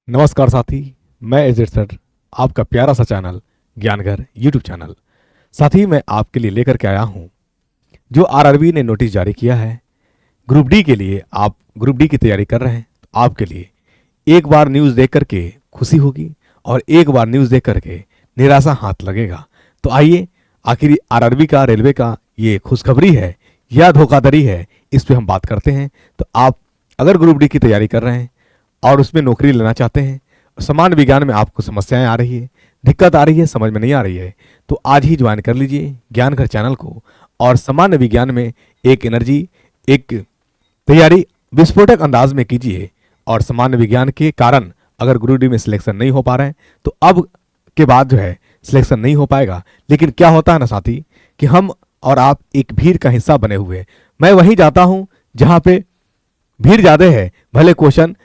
नमस्कार साथी। मैं एजेड सर, आपका प्यारा सा चैनल ज्ञानघर यूट्यूब चैनल। साथी, मैं आपके लिए लेकर के आया हूं जो आरआरबी ने नोटिस जारी किया है ग्रुप डी के लिए। आप ग्रुप डी की तैयारी कर रहे हैं तो आपके लिए एक बार न्यूज़ देख करके खुशी होगी और एक बार न्यूज़ देख करके निराशा हाथ लगेगा। तो आइए, आखिर आरआरबी का, रेलवे का ये खुशखबरी है या धोखाधड़ी है, इस पे हम बात करते हैं। तो आप अगर ग्रुप डी की तैयारी कर रहे हैं और उसमें नौकरी लेना चाहते हैं, सामान्य विज्ञान में आपको समस्याएं आ रही है, दिक्कत आ रही है, समझ में नहीं आ रही है, तो आज ही ज्वाइन कर लीजिए ज्ञानघर चैनल को और सामान्य विज्ञान में एक एनर्जी, एक तैयारी विस्फोटक अंदाज में कीजिए। और सामान्य विज्ञान के कारण अगर ग्रुप डी में सिलेक्शन नहीं हो पा रहे हैं तो अब के बाद जो है सिलेक्शन नहीं हो पाएगा। लेकिन क्या होता है ना साथी, कि हम और आप एक भीड़ का हिस्सा बने हुए हैं। मैं वहीं जाता हूं जहां पे भीड़ ज्यादा है, भले क्वेश्चन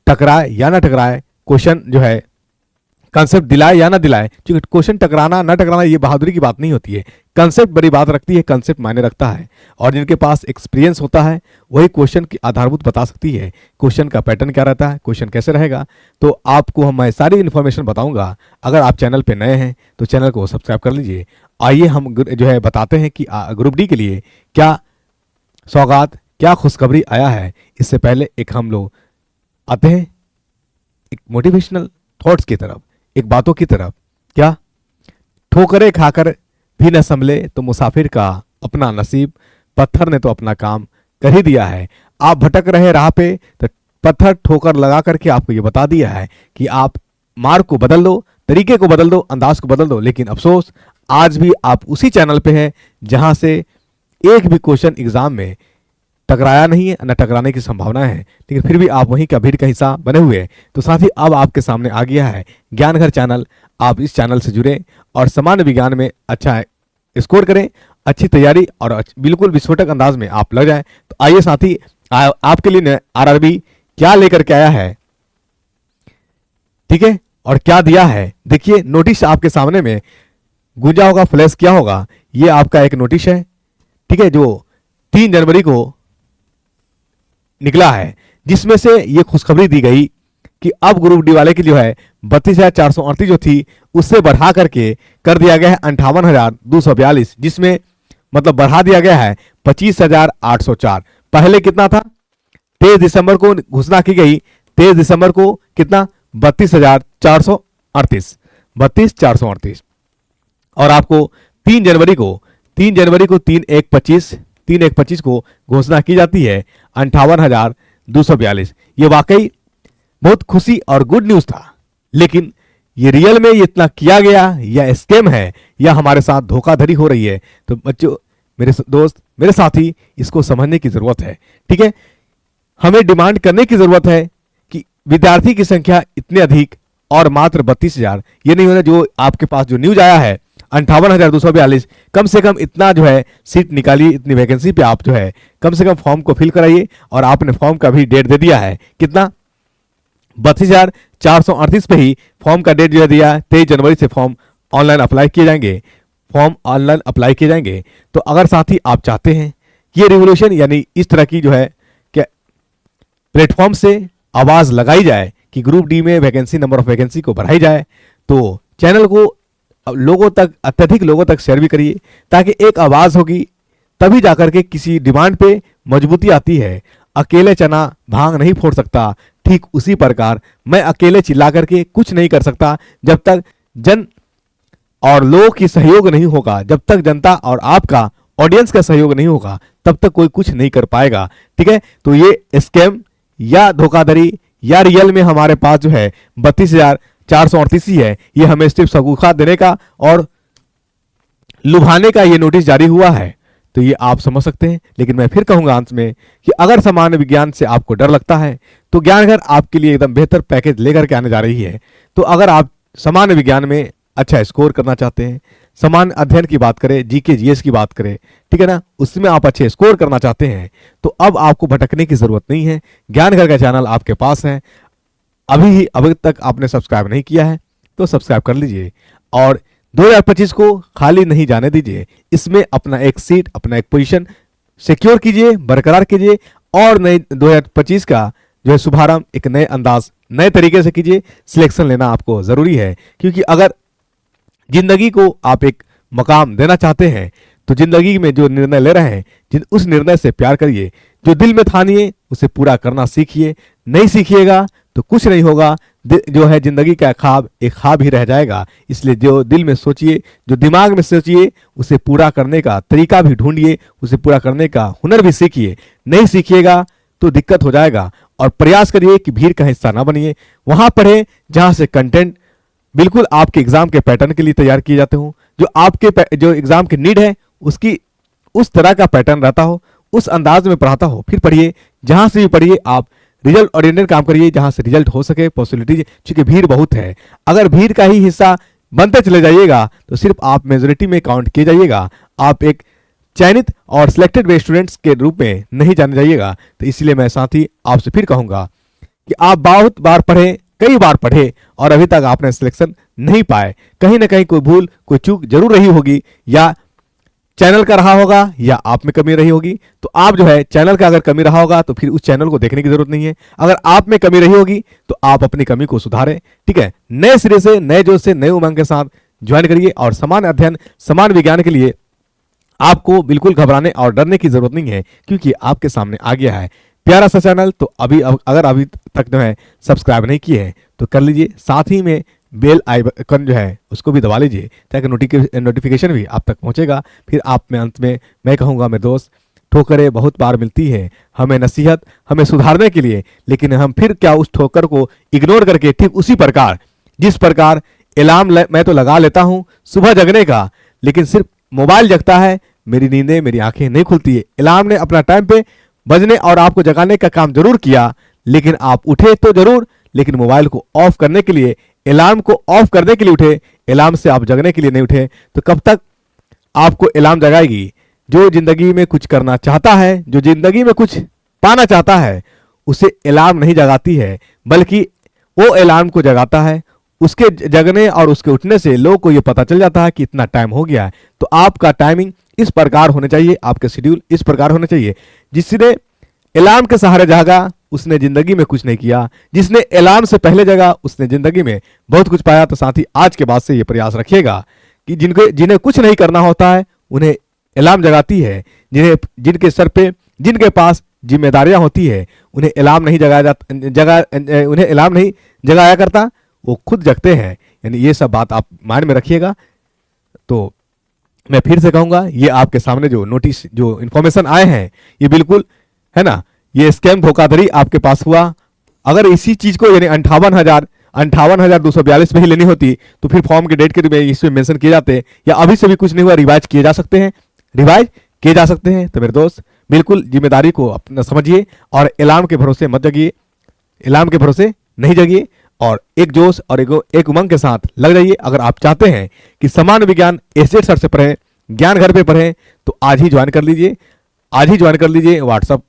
टकराए या ना टकराए, क्वेश्चन जो है कंसेप्ट दिलाए या ना दिलाए, क्योंकि क्वेश्चन टकराना ना टकराना ये बहादुरी की बात नहीं होती है। कंसेप्ट बड़ी बात रखती है, कंसेप्ट मायने रखता है। और जिनके पास एक्सपीरियंस होता है वही क्वेश्चन की आधारभूत बता सकती है, क्वेश्चन का पैटर्न क्या रहता है, क्वेश्चन कैसे रहेगा। तो आपको मैं सारी इन्फॉर्मेशन बताऊंगा। अगर आप चैनल पे नए हैं तो चैनल को सब्सक्राइब कर लीजिए। आइए हम जो है बताते हैं कि ग्रुप डी के लिए क्या सौगात, क्या खुशखबरी आया है। इससे पहले एक हम लोग आते हैं एक मोटिवेशनल थॉट्स की तरफ, एक बातों की तरफ। क्या ठोकरें खाकर भी न संभले तो मुसाफिर का अपना नसीब, पत्थर ने तो अपना काम कर ही दिया है। आप भटक रहे राह पे तो पत्थर ठोकर लगा करके आपको ये बता दिया है कि आप मार्ग को बदल दो, तरीके को बदल दो, अंदाज को बदल दो। लेकिन अफसोस, आज भी आप उसी चैनल पे हैं जहां से एक भी क्वेश्चन एग्जाम में टकराया नहीं है, न टकराने की संभावना है, लेकिन फिर भी आप वहीं का भीड़ का हिस्सा बने हुए हैं। तो साथ ही अब आपके सामने आ गया है ज्ञानघर चैनल। आप इस चैनल से जुड़े और सामान्य विज्ञान में अच्छा स्कोर करें, अच्छी तैयारी और बिल्कुल विस्फोटक अंदाज में आप लग जाएं। तो आइए साथी, आपके लिए आरआरबी क्या लेकर के आया है, ठीक है, और क्या दिया है। देखिए, नोटिस आपके सामने में गुंजा होगा, फ्लैश किया होगा। ये आपका एक नोटिस है, ठीक है, जो 3 जनवरी को निकला है, जिसमें से ये खुशखबरी दी गई कि अब ग्रुप डी वाले की जो है 32,438 जो थी उससे बढ़ा करके कर दिया गया है 58,242, जिसमें मतलब बढ़ा दिया गया है 25,804। पहले कितना था? 23 दिसंबर को घोषणा की गई, 23 दिसंबर को कितना? 32,438, 32,438। और आपको 3 जनवरी को 3/1/25 को घोषणा की जाती है 58,242। ये वाकई बहुत खुशी और गुड न्यूज था। लेकिन ये रियल में ये इतना किया गया या स्कैम है या हमारे साथ धोखाधड़ी हो रही है, तो बच्चों, मेरे दोस्त, मेरे साथी, इसको समझने की जरूरत है। ठीक है, हमें डिमांड करने की जरूरत है कि विद्यार्थी की संख्या इतनी अधिक और मात्र 32,000, ये नहीं होना जो आपके पास जो न्यूज आया है 58,242। कम से कम इतना जो है सीट निकालिए, इतनी वैकेंसी पे आप जो है कम से कम फॉर्म को फिल कराइए। और आपने फॉर्म का भी डेट दे दिया है, कितना? 32,438 पे ही फॉर्म का डेट जो दिया है 23 जनवरी से फॉर्म ऑनलाइन अप्लाई किए जाएंगे, फॉर्म ऑनलाइन अप्लाई किए जाएंगे। तो अगर साथी आप चाहते हैं ये रिवोल्यूशन, यानी इस तरह की जो है क्या प्लेटफॉर्म से आवाज लगाई जाए कि ग्रुप डी में वैकेंसी, नंबर ऑफ वैकेंसी को बढ़ाई जाए, तो चैनल को लोगों तक, अत्यधिक लोगों तक शेयर भी करिए, ताकि एक आवाज होगी तभी जाकर के किसी डिमांड पे मजबूती आती है। अकेले चना भांग नहीं फोड़ सकता, ठीक उसी प्रकार मैं अकेले चिल्ला करके कुछ नहीं कर सकता। जब तक जन और लोगों की सहयोग नहीं होगा, जब तक जनता और आपका ऑडियंस का सहयोग नहीं होगा, तब तक कोई कुछ नहीं कर पाएगा। ठीक है, तो ये स्कैम या धोखाधड़ी या रियल में हमारे पास जो है 32,438 ही है। ये हमें सिर्फ सगुखा देने का और लुभाने का ये नोटिस जारी हुआ है, तो ये आप समझ सकते हैं। लेकिन मैं फिर कहूंगा अंत में कि अगर सामान्य विज्ञान से आपको डर लगता है तो ज्ञानघर आपके लिए एकदम बेहतर पैकेज लेकर के आने जा रही है। तो अगर आप सामान्य विज्ञान में अच्छा स्कोर करना चाहते हैं, सामान्य अध्ययन की बात करें, जीके जीएस की बात करें, ठीक है ना, उसमें आप अच्छे स्कोर करना चाहते हैं, तो अब आपको भटकने की जरूरत नहीं है। ज्ञानघर का चैनल आपके पास है। अभी तक आपने सब्सक्राइब नहीं किया है तो सब्सक्राइब कर लीजिए और 2025 को खाली नहीं जाने दीजिए। इसमें अपना एक सीट, अपना एक पोजीशन सिक्योर कीजिए, बरकरार कीजिए और नए 2025 का जो है शुभारंभ एक नए अंदाज नए तरीके से कीजिए। सिलेक्शन लेना आपको ज़रूरी है, क्योंकि अगर जिंदगी को आप एक मकाम देना चाहते हैं तो जिंदगी में जो निर्णय ले रहे हैं उस निर्णय से प्यार करिए। जो दिल में ठानिए उसे पूरा करना सीखिए। नहीं सीखिएगा तो कुछ नहीं होगा। जो है जिंदगी का ख्वाब एक ख्वाब ही रह जाएगा। इसलिए जो दिल में सोचिए, जो दिमाग में सोचिए, उसे पूरा करने का तरीका भी ढूंढिए, उसे पूरा करने का हुनर भी सीखिए। नहीं सीखिएगा तो दिक्कत हो जाएगा। और प्रयास करिए कि भीड़ का हिस्सा ना बनिए। वहां पढ़ें जहां से कंटेंट बिल्कुल आपके एग्जाम के पैटर्न के लिए तैयार किए जाते हो, जो आपके जो एग्जाम की नीड है उसकी उस तरह का पैटर्न रहता हो, उस अंदाज में पढ़ाता हो। फिर पढ़िए, जहां से भी पढ़िए आप रिजल्ट ओरिएंटेड काम करिए, जहां से रिजल्ट हो सके पॉसिबिलिटी, क्योंकि भीड़ बहुत है। अगर भीड़ का ही हिस्सा बनते चले जाइएगा तो सिर्फ आप मेजोरिटी में काउंट किए जाइएगा, आप एक चयनित और सिलेक्टेड वे स्टूडेंट्स के रूप में नहीं जाने जाइएगा। तो इसलिए मैं साथी आपसे फिर कहूंगा कि आप बहुत बार पढ़ें, कई बार पढ़े और अभी तक आपने सिलेक्शन नहीं पाए। कहीं ना कहीं कोई भूल, कोई चूक जरूर रही होगी, या चैनल का रहा होगा या आप में कमी रही होगी। तो आप जो है चैनल का अगर कमी रहा होगा तो फिर उस चैनल को देखने की जरूरत नहीं है। अगर आप में कमी रही होगी तो आप अपनी कमी को सुधारें। ठीक है, नए सिरे से, नए जोश से, नए उमंग के साथ ज्वाइन करिए। और समान अध्ययन, समान विज्ञान के लिए आपको बिल्कुल घबराने और डरने की जरूरत नहीं है, क्योंकि आपके सामने आ गया है प्यारा सा चैनल। तो अगर अभी तक जो है सब्सक्राइब नहीं किए हैं तो कर लीजिए। साथ ही में बेल आइकन जो है उसको भी दबा लीजिए, ताकि नोटिफिकेशन भी आप तक पहुंचेगा। फिर आप में अंत में मैं कहूँगा, मेरे दोस्त, ठोकरें बहुत बार मिलती है हमें नसीहत, हमें सुधारने के लिए, लेकिन हम फिर क्या उस ठोकर को इग्नोर करके ठीक उसी प्रकार जिस प्रकार अलार्म मैं तो लगा लेता हूँ सुबह जगने का, लेकिन सिर्फ मोबाइल जगता है, मेरी नींदें, मेरी आंखें नहीं खुलती है। अलार्म ने अपना टाइम पे बजने और आपको जगाने का काम जरूर किया, लेकिन आप उठे तो जरूर, लेकिन मोबाइल को ऑफ करने के लिए, अलार्म को ऑफ करने के लिए उठे, अलार्म से आप जगने के लिए नहीं उठे। तो कब तक आपको अलार्म जगाएगी? जो जिंदगी में कुछ करना चाहता है, जो जिंदगी में कुछ पाना चाहता है, उसे अलार्म नहीं जगाती है, बल्कि वो अलार्म को जगाता है। उसके जगने और उसके उठने से लोगों को ये पता चल जाता है कि इतना टाइम हो गया है। तो आपका टाइमिंग इस प्रकार होने चाहिए, आपके शेड्यूल इस प्रकार होने चाहिए। जिसने अलार्म के सहारे जागा उसने जिंदगी में कुछ नहीं किया, जिसने अलार्म से पहले जगा उसने जिंदगी में बहुत कुछ पाया। तो साथी आज के बाद से ये प्रयास रखिएगा कि जिन्हें कुछ नहीं करना होता है उन्हें अलार्म जगाती है। जिनके सर पे, जिनके पास जिम्मेदारियां होती है, उन्हें अलार्म नहीं उन्हें अलार्म नहीं जगाया करता, वो खुद जगते हैं। यानी ये सब बात आप माइंड में रखिएगा। तो मैं फिर से कहूंगा, ये आपके सामने जो नोटिस, जो इंफॉर्मेशन आए हैं, ये बिल्कुल है ना, ये स्कैम धोखाधड़ी आपके पास हुआ। अगर इसी चीज को यानी 58,242 में ही लेनी होती तो फिर फॉर्म के डेट के में इसमें मेंशन किए जाते, या अभी से भी कुछ नहीं हुआ, रिवाइज किए जा सकते हैं, रिवाइज किए जा सकते हैं। तो मेरे दोस्त बिल्कुल जिम्मेदारी को अपना समझिए और अलार्म के भरोसे मत जगिए, अलार्म के भरोसे नहीं जगिए, और एक जोश और एक उमंग के साथ लग जाइए। अगर आप चाहते हैं कि समान विज्ञान एसजेड सर से पढ़ें, ज्ञान घर पे पढ़ें, तो आज ही ज्वाइन कर लीजिए, आज ही ज्वाइन कर लीजिए। व्हाट्सअप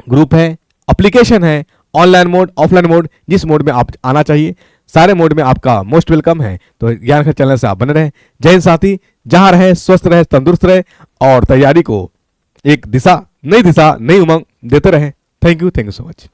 ग्रुप है, एप्लीकेशन है, ऑनलाइन मोड, ऑफलाइन मोड, जिस मोड में आप आना चाहिए, सारे मोड में आपका मोस्ट वेलकम है। तो ज्ञान घर चैनल से आप बने रहें। जय हिंद साथी, जहां रहे स्वस्थ रहे, तंदुरुस्त रहे और तैयारी को एक दिशा, नई उमंग देते रहे। Thank you so much.